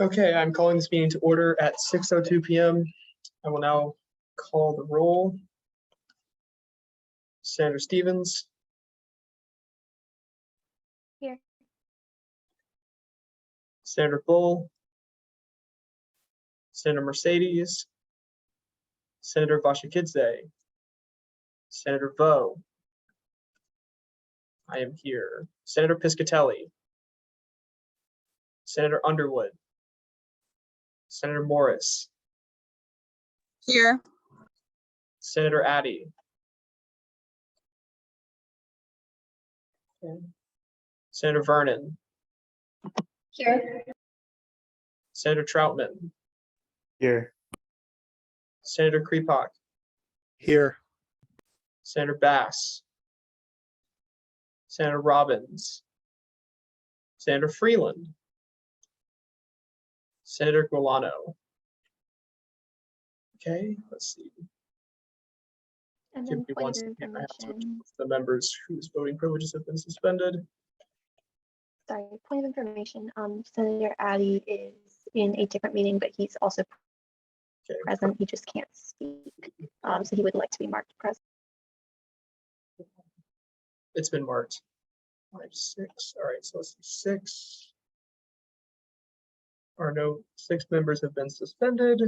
Okay, I'm calling this meeting to order at 6:02 p.m. I will now call the roll. Senator Stevens. Here. Senator Bull. Senator Mercedes. Senator Vashikidze. Senator Vo. I am here. Senator Piscatelli. Senator Underwood. Senator Morris. Here. Senator Addy. Okay. Senator Vernon. Here. Senator Troutman. Here. Senator Krepok. Here. Senator Bass. Senator Robbins. Senator Freeland. Senator Guilano. Okay, let's see. And Give then me 1 point of second. I have to information. the members whose voting privileges have been suspended. Sorry, point of information. Senator Addy is in a different meeting, but he's also Okay. present. He just can't speak. So he would like to be marked present. It's been marked. 5, 6. All right, so let's see. 6. No, 6 members have been suspended.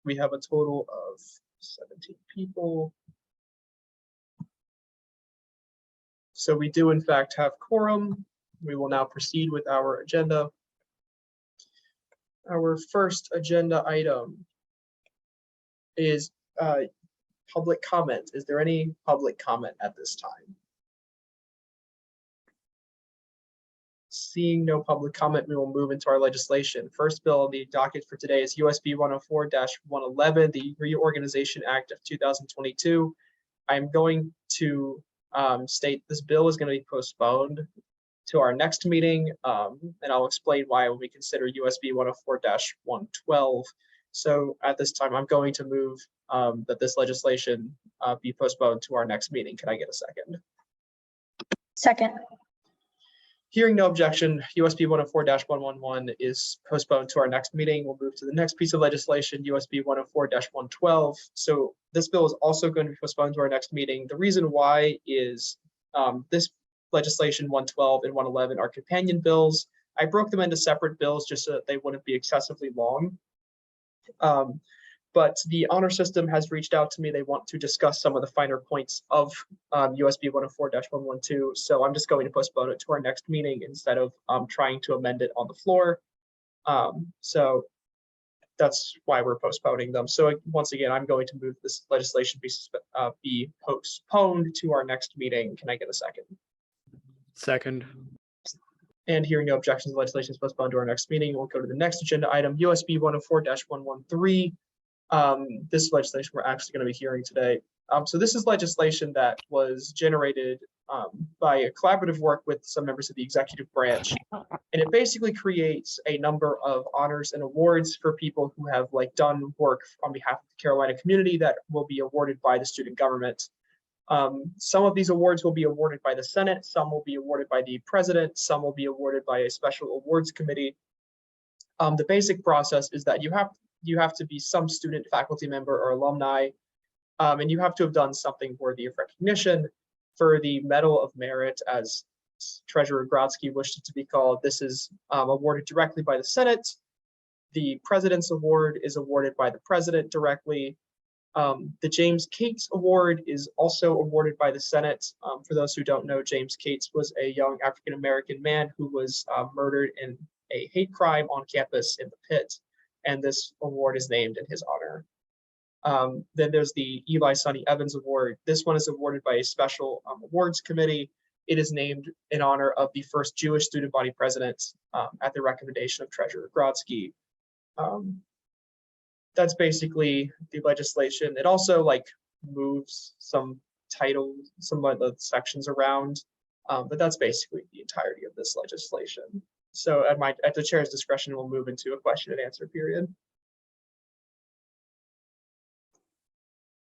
We have a total of 17 people. So we do in fact have quorum. We will now proceed with our agenda. Our first agenda item is public comment. Is there any public comment at this time? Seeing no public comment, we will move into our legislation. First bill on the docket for today is USB 104-111, the Reorganization Act of 2022. I'm going to state this bill is going to be postponed to our next meeting, and I'll explain why when we consider USB 104-112. So at this time, I'm going to move that this legislation be postponed to our next meeting. Can I get a second? Second. Hearing no objection, USB 104-111 is postponed to our next meeting. We'll move to the next piece of legislation, USB 104-112. So this bill is also going to be postponed to our next meeting. The reason why is this legislation 112 and 111 are companion bills. I broke them into separate bills just so that they wouldn't be excessively long. But the honor system has reached out to me. They want to discuss some of the finer points of USB 104-112. So I'm just going to postpone it to our next meeting instead of trying to amend it on the floor. So that's why we're postponing them. So once again, I'm going to move this legislation be postponed to our next meeting. Can I get a second? Second. And hearing no objections, the legislation is postponed to our next meeting. We'll go to the next agenda item, USB 104-113. This legislation we're actually going to be hearing today. So this is legislation that was generated by a collaborative work with some members of the executive branch. And it basically creates a number of honors and awards for people who have done work on behalf of the Carolina community that will be awarded by the student government. Some of these awards will be awarded by the Senate, some will be awarded by the president, some will be awarded by a special awards committee. The basic process is that you have to be some student, faculty member, or alumni, and you have to have done something worthy of recognition. For the Medal of Merit, as Treasurer Grodsky wished it to be called, this is awarded directly by the Senate. The President's Award is awarded by the President directly. The James Cates Award is also awarded by the Senate. For those who don't know, James Cates was a young African-American man who was murdered in a hate crime on campus in the Pit, and this award is named in his honor. Then there's the Eli Sonny Evans Award. This one is awarded by a special awards committee. It is named in honor of the first Jewish student body president at the recommendation of Treasurer Grodsky. That's basically the legislation. It also moves some titles, some of the sections around, but that's basically the entirety of this legislation. So at the chair's discretion, we'll move into a question and answer period.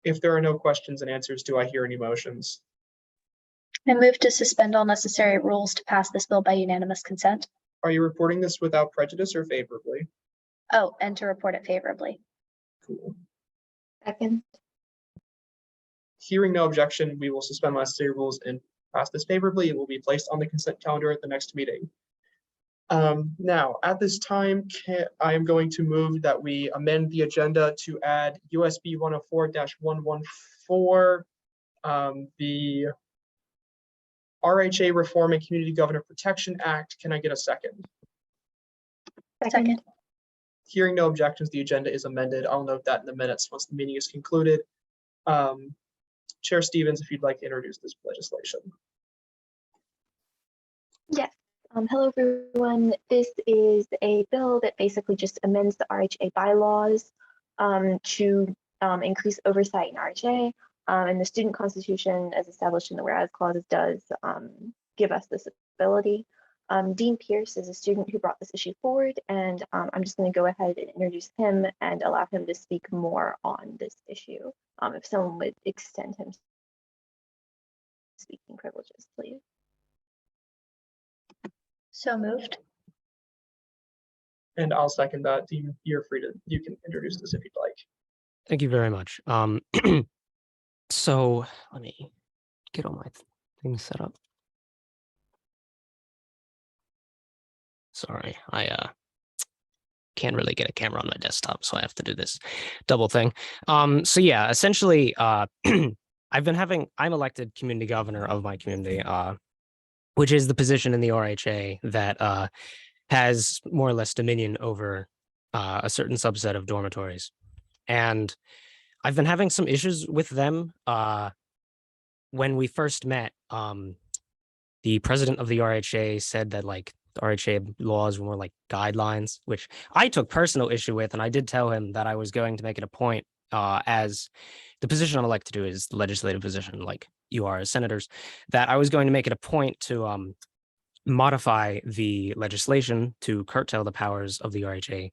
If there are no questions and answers, do I hear any motions? I move to suspend all necessary rules to pass this bill by unanimous consent. Are you reporting this without prejudice or favorably? Oh, and to report it favorably. Cool. Second. Hearing no objection, we will suspend necessary rules and pass this favorably. It will be placed on the consent calendar at the next meeting. Now, at this time, I am going to move that we amend the agenda to add USB 104-114, the RHA Reform and Community Governor Protection Act. Can I get a second? Second. Hearing no objections, the agenda is amended. I'll note that in the minutes once the meeting is concluded. Chair Stevens, if you'd like to introduce this legislation. Yes. Hello, everyone. This is a bill that basically just amends the RHA bylaws to increase oversight in RHA. And the student constitution, as established in the whereas clauses, does give us this ability. Dean Pierce is a student who brought this issue forward, and I'm just going to go ahead and introduce him and allow him to speak more on this issue. If someone would extend him speaking privileges, please. So moved. And I'll second that. Dean, you can introduce this if you'd like. Thank you very much. So let me get all my things set up. Sorry, I can't really get a camera on my desktop, so I have to do this double thing. So yeah, essentially, I'm elected community governor of my community, which is the position in the RHA that has more or less dominion over a certain subset of dormitories. And I've been having some issues with them. When we first met, the president of the RHA said that like the RHA laws were more like guidelines, which I took personal issue with. And I did tell him that I was going to make it a point, as the position I'm elected to is the legislative position, like you are as senators, that I was going to make it a point to modify the legislation to curtail the powers of the RHA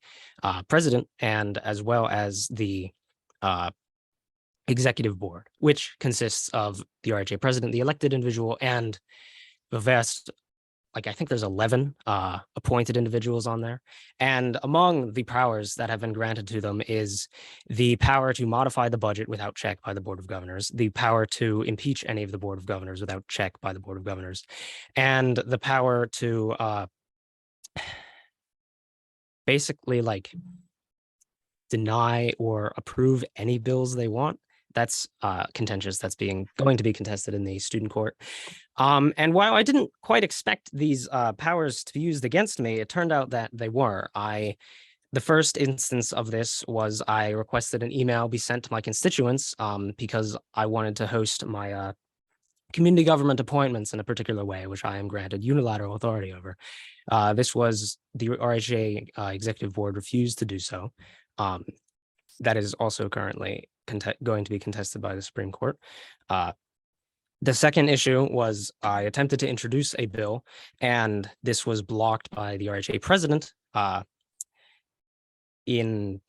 president, and as well as the executive board, which consists of the RHA president, the elected individual, and the vast, like I think there's 11 appointed individuals on there. And among the powers that have been granted to them is the power to modify the budget without check by the Board of Governors, the power to impeach any of the Board of Governors without check by the Board of Governors, and the power to basically like deny or approve any bills they want. That's contentious. That's going to be contested in the student court. And while I didn't quite expect these powers to be used against me, it turned out that they were. The first instance of this was I requested an email be sent to my constituents because I wanted to host my community government appointments in a particular way, which I am granted unilateral authority over. This was the RHA executive board refused to do so. That is also currently going to be contested by the Supreme Court. The second issue was I attempted to introduce a bill, and this was blocked by the RHA president in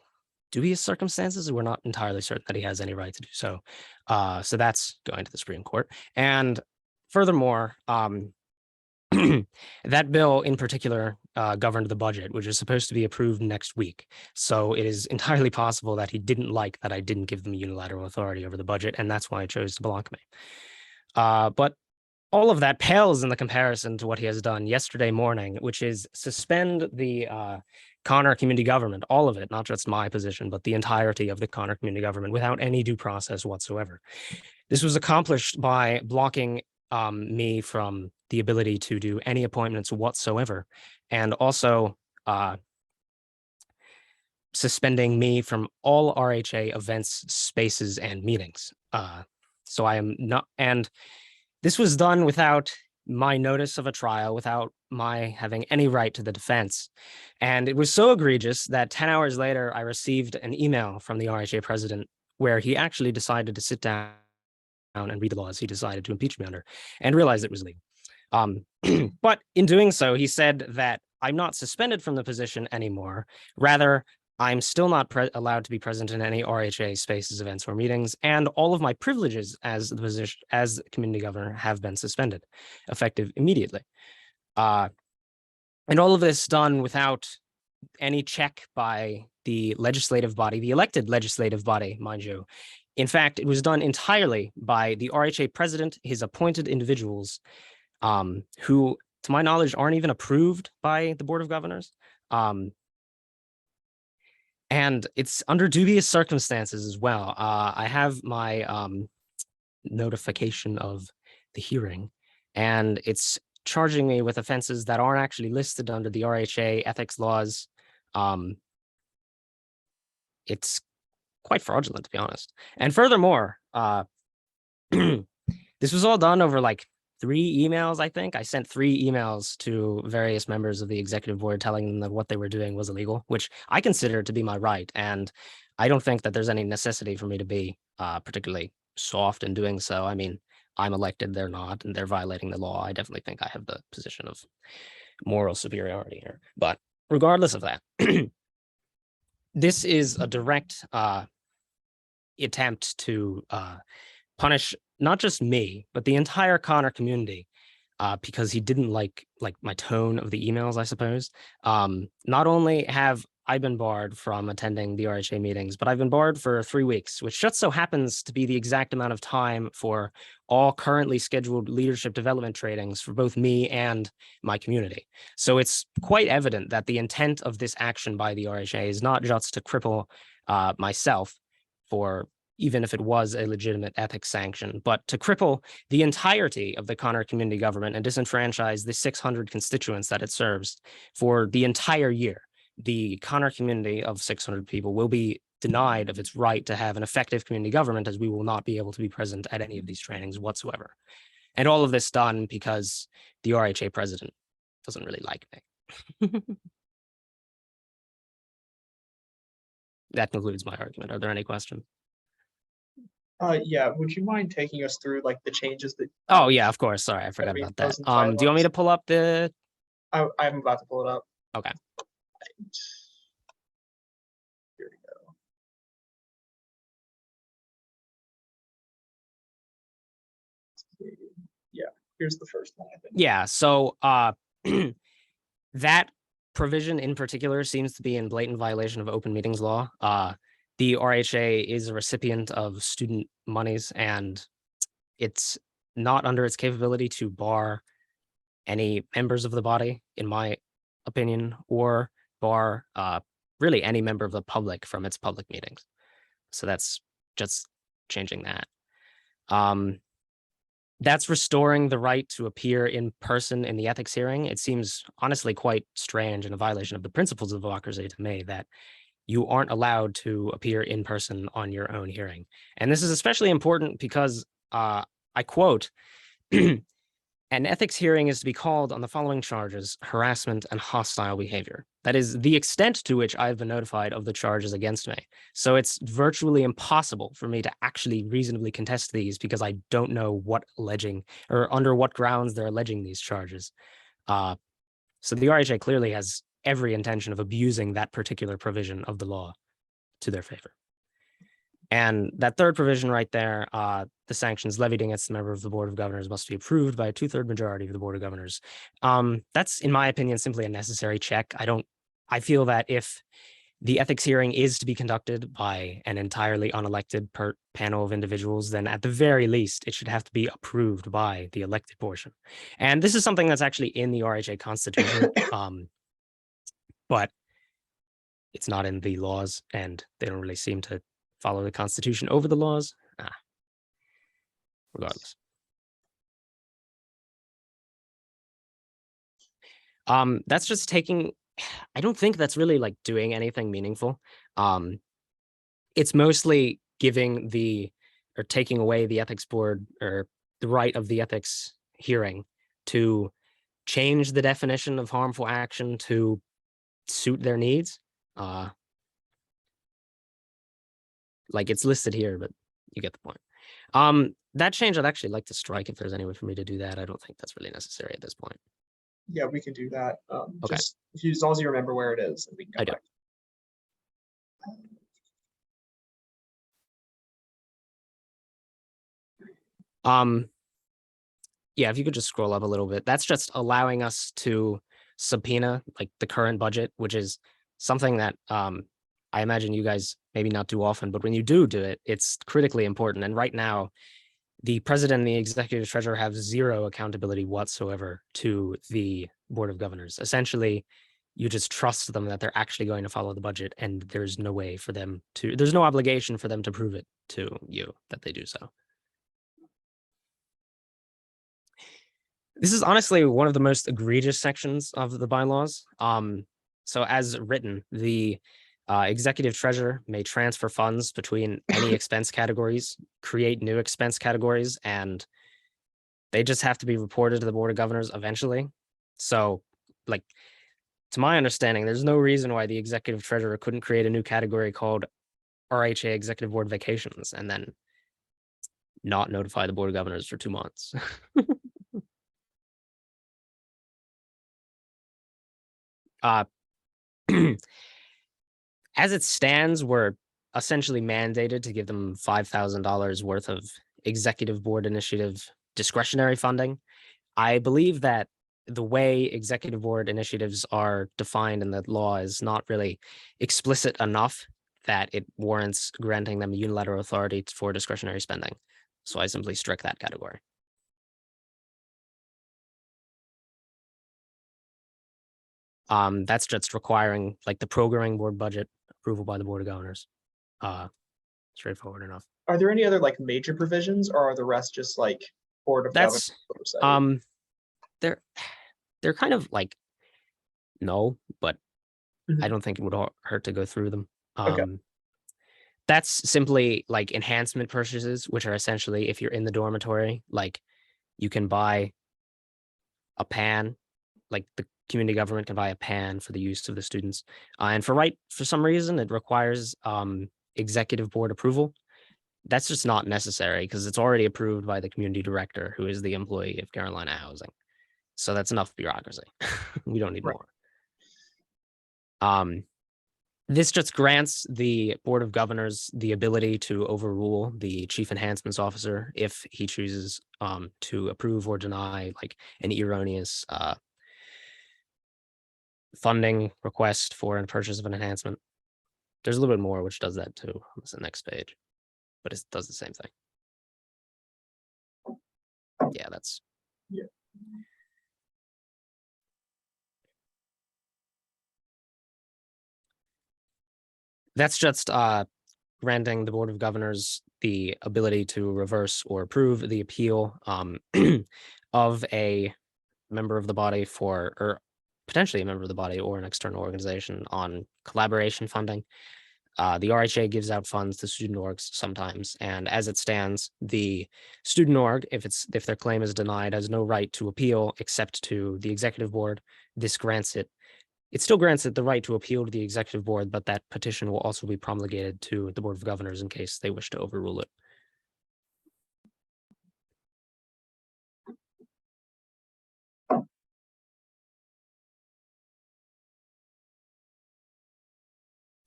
dubious circumstances. We're not entirely certain that he has any right to do so. So that's going to the Supreme Court. And furthermore, that bill in particular governed the budget, which is supposed to be approved next week. So it is entirely possible that he didn't like that I didn't give them unilateral authority over the budget, and that's why he chose to block me. But all of that pales in the comparison to what he has done yesterday morning, which is suspend the Connor community government, all of it, not just my position, but the entirety of the Connor community government without any due process whatsoever. This was accomplished by blocking me from the ability to do any appointments whatsoever, and also suspending me from all RHA events, spaces, and meetings. So I am not, and this was done without my notice of a trial, without my having any right to the defense. And it was so egregious that 10 hours later, I received an email from the RHA president where he actually decided to sit down and read the laws he decided to impeach me under and realized it was legal. But in doing so, he said that I'm not suspended from the position anymore. Rather, I'm still not allowed to be present in any RHA spaces, events, or meetings, and all of my privileges as the position as community governor have been suspended, effective immediately. And all of this done without any check by the legislative body, the elected legislative body, mind you. In fact, it was done entirely by the RHA president, his appointed individuals, who, to my knowledge, aren't even approved by the Board of Governors. And it's under dubious circumstances as well. I have my notification of the hearing, and it's charging me with offenses that aren't actually listed under the RHA ethics laws. It's quite fraudulent, to be honest. And furthermore, this was all done over like 3 emails, I think. I sent 3 emails to various members of the executive board telling them that what they were doing was illegal, which I consider to be my right. And I don't think that there's any necessity for me to be particularly soft in doing so. I mean, I'm elected, they're not, and they're violating the law. I definitely think I have the position of moral superiority here. But regardless of that, this is a direct attempt to punish not just me, but the entire Connor community, because he didn't like my tone of the emails, I suppose. Not only have I been barred from attending the RHA meetings, but I've been barred for 3 weeks, which just so happens to be the exact amount of time for all currently scheduled leadership development trainings for both me and my community. So it's quite evident that the intent of this action by the RHA is not just to cripple myself, for even if it was a legitimate ethics sanction, but to cripple the entirety of the Connor community government and disenfranchise the 600 constituents that it serves for the entire year. The Connor community of 600 people will be denied of its right to have an effective community government, as we will not be able to be present at any of these trainings whatsoever. And all of this done because the RHA president doesn't really like me. That concludes my argument. Are there any questions? Yeah, would you mind taking us through like the changes that? Oh yeah, of course. Sorry, I forgot be about that. proposed in Do you want me to pull up the? I'm about to pull it up. Okay. Here we go. Yeah, here's the first one, I think. Yeah, so that provision in particular seems to be in blatant violation of open meetings law. The RHA is a recipient of student monies, and it's not under its capability to bar any members of the body, in my opinion, or bar really any member of the public from its public meetings. So that's just changing that. That's restoring the right to appear in person in the ethics hearing. It seems honestly quite strange and a violation of the principles of democracy to me that you aren't allowed to appear in person on your own hearing. And this is especially important because I quote, an ethics hearing is to be called on the following charges: harassment and hostile behavior. That is the extent to which I've been notified of the charges against me. So it's virtually impossible for me to actually reasonably contest these because I don't know what alleging or under what grounds they're alleging these charges. So the RHA clearly has every intention of abusing that particular provision of the law to their favor. And that third provision right there, the sanctions levied against the member of the Board of Governors must be approved by a 2/3 majority of the Board of Governors. That's, in my opinion, simply a necessary check. I feel that if the ethics hearing is to be conducted by an entirely unelected panel of individuals, then at the very least, it should have to be approved by the elected portion. And this is something that's actually in the RHA Constitution, but it's not in the laws, and they don't really seem to follow the Constitution over the laws. Regardless. That's just taking, I don't think that's really like doing anything meaningful. It's mostly giving or taking away the ethics board or the right of the ethics hearing to change the definition of harmful action to suit their needs. Like it's listed here, but you get the point. That change I'd actually like to strike if there's any way for me to do that. I don't think that's really necessary at this point. Yeah, we can do that. Okay. Just as long as you remember where it is, and we can go I do. back. Yeah, if you could just scroll up a little bit. That's just allowing us to subpoena like the current budget, which is something that I imagine you guys maybe not do often, but when you do it, it's critically important. And right now, the president and the executive treasurer have zero accountability whatsoever to the board of governors. Essentially, you just trust them that they're actually going to follow the budget, and there's no way for them to, there's no obligation for them to prove it to you that they do so. This is honestly one of the most egregious sections of the bylaws. So as written, the executive treasurer may transfer funds between any expense categories, create new expense categories, and they just have to be reported to the board of governors eventually. So, like, to my understanding, there's no reason why the executive treasurer couldn't create a new category called RHA Executive Board Vacations and then not notify the board of governors for 2 months. As it stands, we're essentially mandated to give them $5,000 worth of executive board initiative discretionary funding. I believe that the way executive board initiatives are defined in the law is not really explicit enough that it warrants granting them unilateral authority for discretionary spending. So I simply struck that category. That's just requiring like the programming board budget approval by the board of governors. Straightforward enough. Are there any other like major provisions, or are the rest just like board of governors That's oversight? they're kind of like no, but Mhm. I don't think it would hurt to go through them. Okay. That's simply like enhancement purchases, which are essentially if you're in the dormitory, like you can buy a pan, like the community government can buy a pan for the use of the students. And for some reason, it requires executive board approval. That's just not necessary because it's already approved by the community director, who is the employee of Carolina Housing. So that's enough bureaucracy. We don't need Right. more. This just grants the board of governors the ability to overrule the chief enhancements officer if he chooses to approve or deny like an erroneous funding request for a purchase of an enhancement. There's a little bit more which does that too. It's the next page, but it does the same thing. Yeah, that's. Yeah. That's just granting the board of governors the ability to reverse or approve the appeal of a member of the body or potentially a member of the body or an external organization on collaboration funding. The RHA gives out funds to student orgs sometimes, and as it stands, the student org, if their claim is denied, has no right to appeal except to the executive board. This grants it. It still grants it the right to appeal to the executive board, but that petition will also be promulgated to the board of governors in case they wish to overrule it.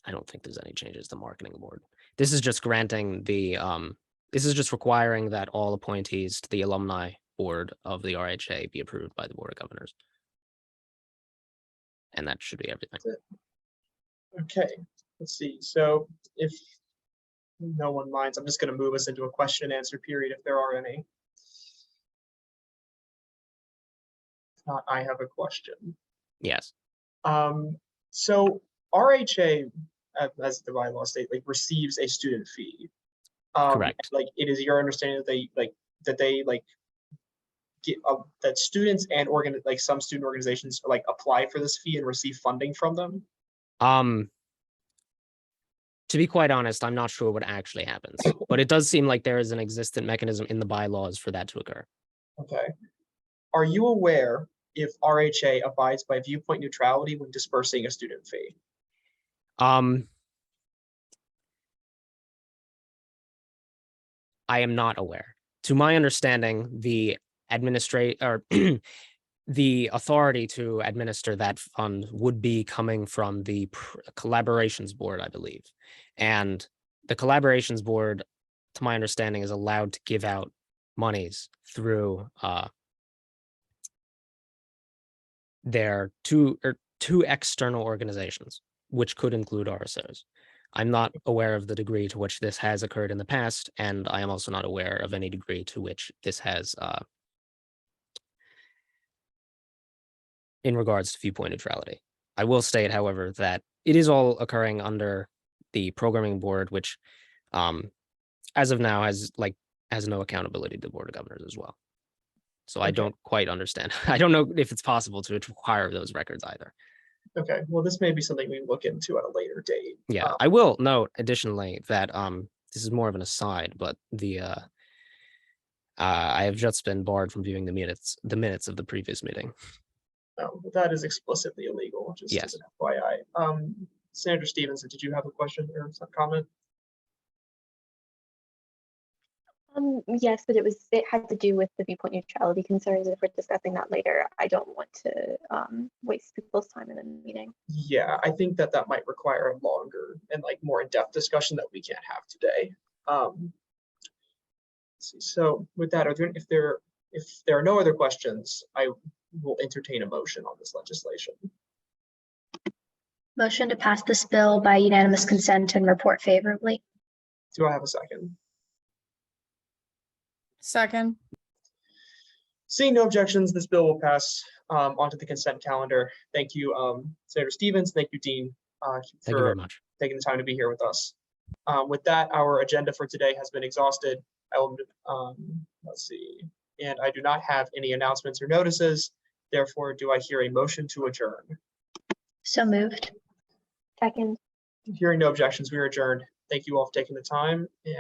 I don't think there's any changes to marketing board. This is just granting the this is just requiring that all appointees to the alumni board of the RHA be approved by the board of governors. And that should be everything. Okay, let's see. So if no one minds, I'm just going to move us into a question and answer period if there are any. If not, I have a question. Yes. So RHA, as the bylaw state, like receives a student fee. Correct. Like it is your understanding that they get that students and some student organizations like apply for this fee and receive funding from them. To be quite honest, I'm not sure what actually happens, but it does seem like there is an existent mechanism in the bylaws for that to occur. Okay. Are you aware if RHA abides by viewpoint neutrality when dispersing a student fee? I am not aware. To my understanding, the the authority to administer that fund would be coming from the collaborations board, I believe. And the collaborations board, to my understanding, is allowed to give out monies through their two external organizations. which could include RSOs. I'm not aware of the degree to which this has occurred in the past, and I am also not aware of any degree to which this has in regards to viewpoint neutrality. I will state, however, that it is all occurring under the programming board, which as of now has no accountability to the Board of Governors as well. So I Okay. don't quite understand. I don't know if it's possible to require those records either. Okay, well, this may be something we look into at a later date. Yeah, I will note additionally that this is more of an aside, but I have just been barred from viewing the minutes of the previous meeting. That is explicitly illegal, just Yes. as an FYI. Senator Stevenson, did you have a question or some comment? Yes, but it had to do with the viewpoint neutrality concerns. If we're discussing that later, I don't want to waste people's time in the meeting. Yeah, I think that might require a longer and more in-depth discussion that we can't have today. Let's see. So with that, if there are no other questions, I will entertain a motion on this legislation. Motion to pass this bill by unanimous consent and report favorably. Do I have a second? Second. Seeing no objections, this bill will pass onto the consent calendar. Thank you, Senator Stevens. Thank you, Dean, Thank you very for much. taking the time to be here with us. With that, our agenda for today has been exhausted. I will, let's see, and I do not have any announcements or notices. Therefore, do I hear a motion to adjourn? So moved. Second. Hearing no objections, we are adjourned. Thank you all for taking the time, and